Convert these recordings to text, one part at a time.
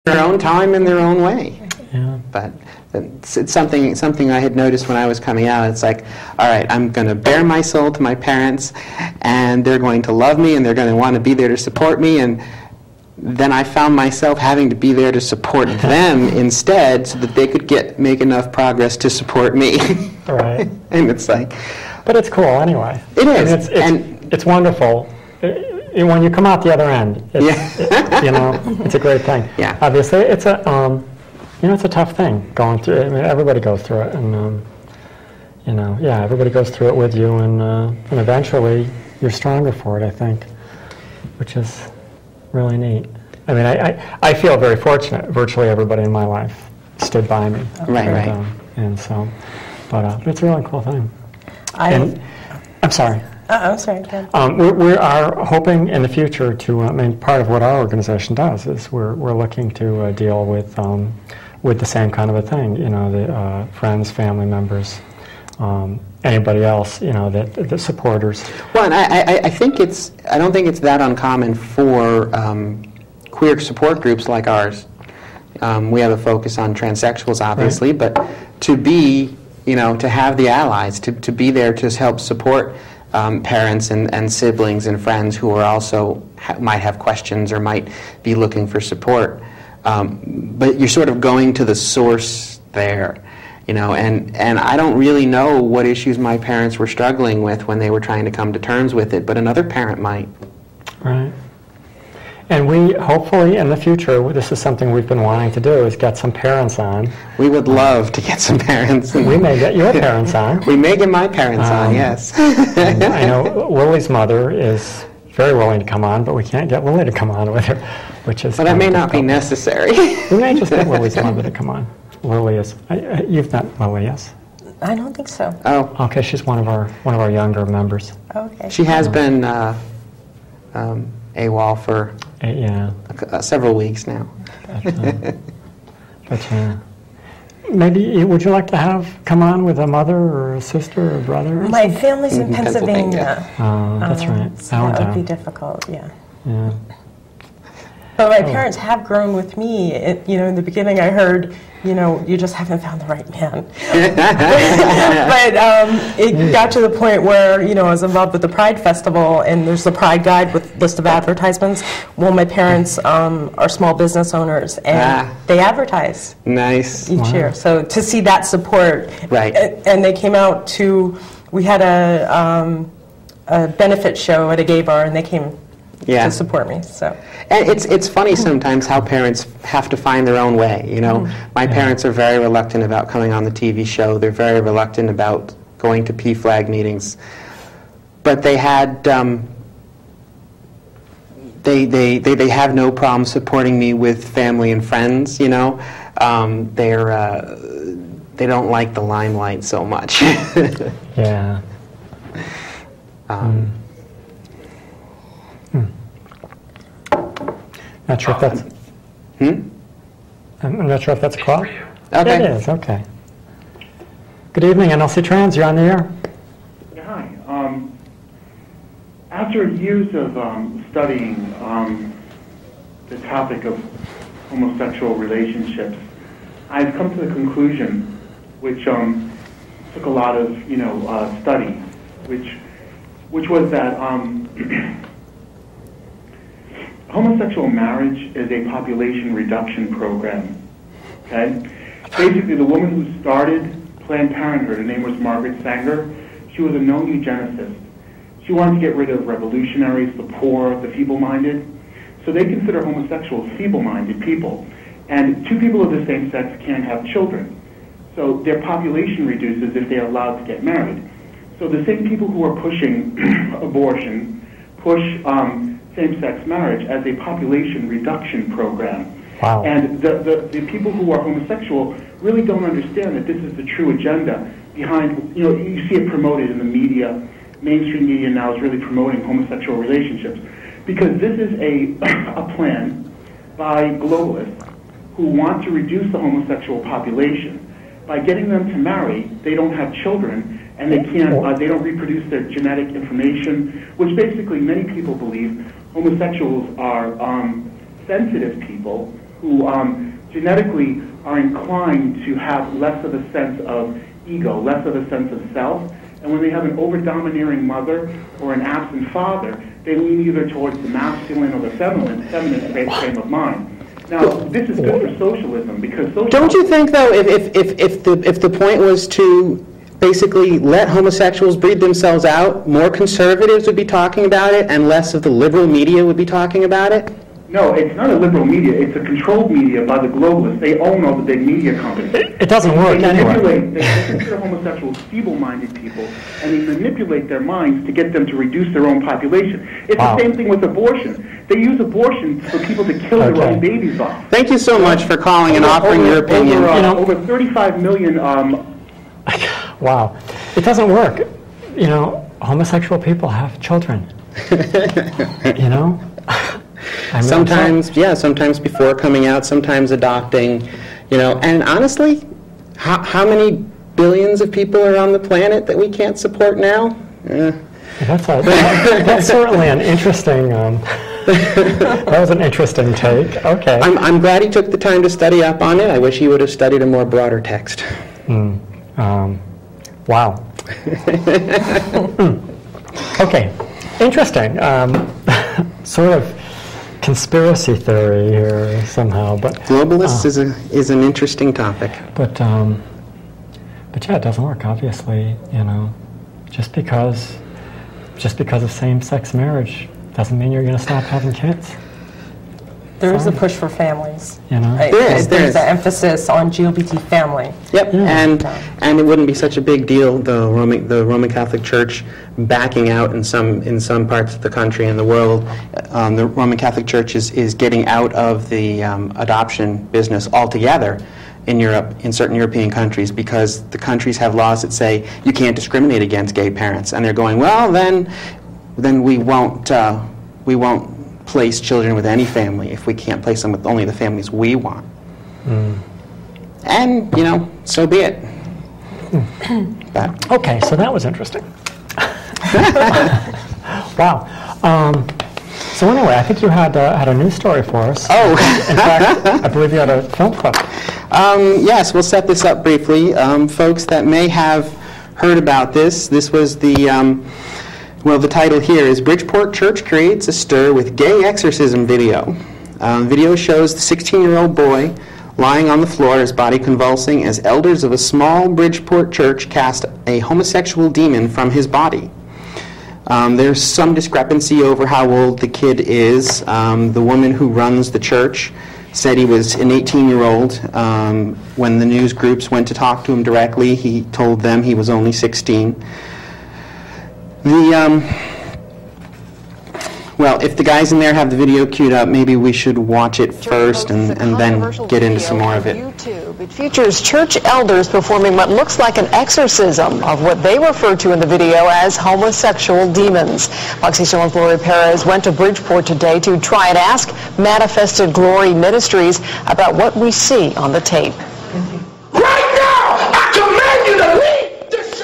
their own time in their own way. Yeah. But it's something I had noticed when I was coming out. It's like, all right, I'm going to bare my soul to my parents, and they're going to love me, and they're going to want to be there to support me, and then I found myself having to be there to support them instead, so that they could make enough progress to support me. Right. And it's like, but it's cool anyway. It is, and it's wonderful. When you come out the other end, it's a great thing. Yeah. Obviously, it's a it's a tough thing going through. I mean, everybody goes through it, and everybody goes through it with you, and eventually you're stronger for it, I think, which is really neat. I mean, I feel very fortunate. Virtually everybody in my life stood by me. Right. And so, but it's a really cool thing. I'm sorry. I'm sorry, Ken. We are hoping in the future to, part of what our organization does is we're looking to deal with the same kind of a thing, the friends, family members, anybody else, the supporters. Well, and I don't think it's that uncommon for queer support groups like ours. We have a focus on transsexuals, obviously, right. But to be, to have the allies, to be there to help support parents and siblings and friends who are also might have questions or might be looking for support. But you're sort of going to the source there, and I don't really know what issues my parents were struggling with when they were trying to come to terms with it, but another parent might. Right. And we, hopefully, in the future, this is something we've been wanting to do, is get some parents on. We would love to get some parents. We may get your parents on. We may get my parents on, yes. I know Lily's mother is very willing to come on, but we can't get Lily to come on with her, which is... But that may not be necessary. We may just get Lily's mother to come on. Lily is... you've met Lily, yes? I don't think so. Oh. Okay, she's one of our younger members. Okay. She has been AWOL for several weeks now. But maybe, would you like to come on with a mother or a sister or a brother? My family's in Pennsylvania. Oh, that's right. So that would be difficult, yeah. Yeah. But my parents have grown with me. In the beginning I heard, you just haven't found the right man. But it got to the point where, I was involved with the Pride Festival, and there's the Pride Guide with a list of advertisements. Well, my parents are small business owners, and they advertise nice each year. So to see that support, right? And they came out we had a benefit show at a gay bar, and they came to support me. So. And it's funny sometimes how parents have to find their own way. My parents are very reluctant about coming on the TV show. They're very reluctant about going to PFLAG meetings. But they had they have no problem supporting me with family and friends. They don't like the limelight so much. Yeah. Not sure if that's... I'm not sure if that's a call. Okay. It is, okay. Good evening, nlcTrans, you're on the air. Yeah, hi. After years of studying the topic of homosexual relationships, I've come to the conclusion, which took a lot of study, which was that homosexual marriage is a population reduction program. Okay, basically the woman who started Planned Parenthood, her name was Margaret Sanger. She was a known eugenicist. She wanted to get rid of revolutionaries, the poor, the feeble-minded. So they consider homosexuals feeble-minded people. And two people of the same sex can't have children. So their population reduces if they are allowed to get married. So the same people who are pushing abortion push same-sex marriage as a population reduction program. Wow. And the people who are homosexual really don't understand that this is the true agenda behind, you see it promoted in the media. Mainstream media now is really promoting homosexual relationships because this is a plan by globalists who want to reduce the homosexual population. By getting them to marry, they don't have children and they can't, they don't reproduce their genetic information, which basically many people believe homosexuals are sensitive people who genetically are inclined to have less of a sense of ego, less of a sense of self. And when they have an over-domineering mother or an absent father, they lean either towards the masculine or the feminine frame of mind. Now, this is good for socialism because socialism... Don't you think, though, if the point was to basically let homosexuals breed themselves out, more conservatives would be talking about it and less of the liberal media would be talking about it? No, it's not a liberal media. It's a controlled media by the globalists. They own all the big media companies. It doesn't work anyway. They consider homosexuals feeble-minded people, and they manipulate their minds to get them to reduce their own population. It's the same thing with abortion. They use abortion for people to kill their own babies off. Thank you so much for calling and offering your opinion. Over 35 million... Wow. It doesn't work. You know, homosexual people have children. You know? I mean, sometimes before coming out, sometimes adopting, you know, and honestly, how many billions of people are on the planet that we can't support now? That's certainly an interesting, that was an interesting take. Okay. I'm glad he took the time to study up on it. I wish he would have studied a more broader text. Wow. Okay, interesting. Sort of conspiracy theory here somehow, but globalists is an interesting topic. But yeah, it doesn't work. Obviously, you know, just because of same-sex marriage doesn't mean you're going to stop having kids. There is a push for families. You know, there's an emphasis on GLBT family. Yep, yeah. and it wouldn't be such a big deal, the Roman Catholic Church backing out in some parts of the country and the world. The Roman Catholic Church is getting out of the adoption business altogether in Europe, in certain European countries, because the countries have laws that say you can't discriminate against gay parents, and they're going, well, then we won't place children with any family if we can't place them with only the families we want. And, you know, so be it. Okay, so that was interesting. Wow. So anyway, I think you had a news story for us. Oh. In fact, I believe you had a film clip. Yes, we'll set this up briefly. Folks that may have heard about this was the... well, the title here is Bridgeport Church Creates a Stir with Gay Exorcism Video. Video shows the 16-year-old boy lying on the floor, his body convulsing, as elders of a small Bridgeport church cast a homosexual demon from his body. There's some discrepancy over how old the kid is. The woman who runs the church said he was an 18-year-old. When the news groups went to talk to him directly, he told them he was only 16. Well, if the guys in there have the video queued up, maybe we should watch it first and then get into some more of it. YouTube. It features church elders performing what looks like an exorcism of what they refer to in the video as homosexual demons. Fox 7's Lori Perez went to Bridgeport today to try and ask Manifested Glory Ministries about what we see on the tape. Right now, I command you to leave.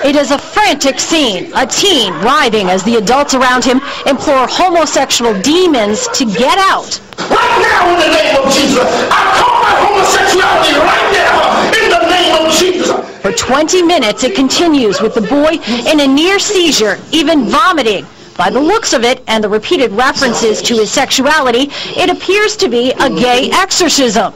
It is a frantic scene, a teen writhing as the adults around him implore homosexual demons to get out. Right now, in the name of Jesus, I call my homosexuality right now, in the name of Jesus. For 20 minutes, it continues with the boy in a near seizure, even vomiting. By the looks of it and the repeated references to his sexuality, it appears to be a gay exorcism.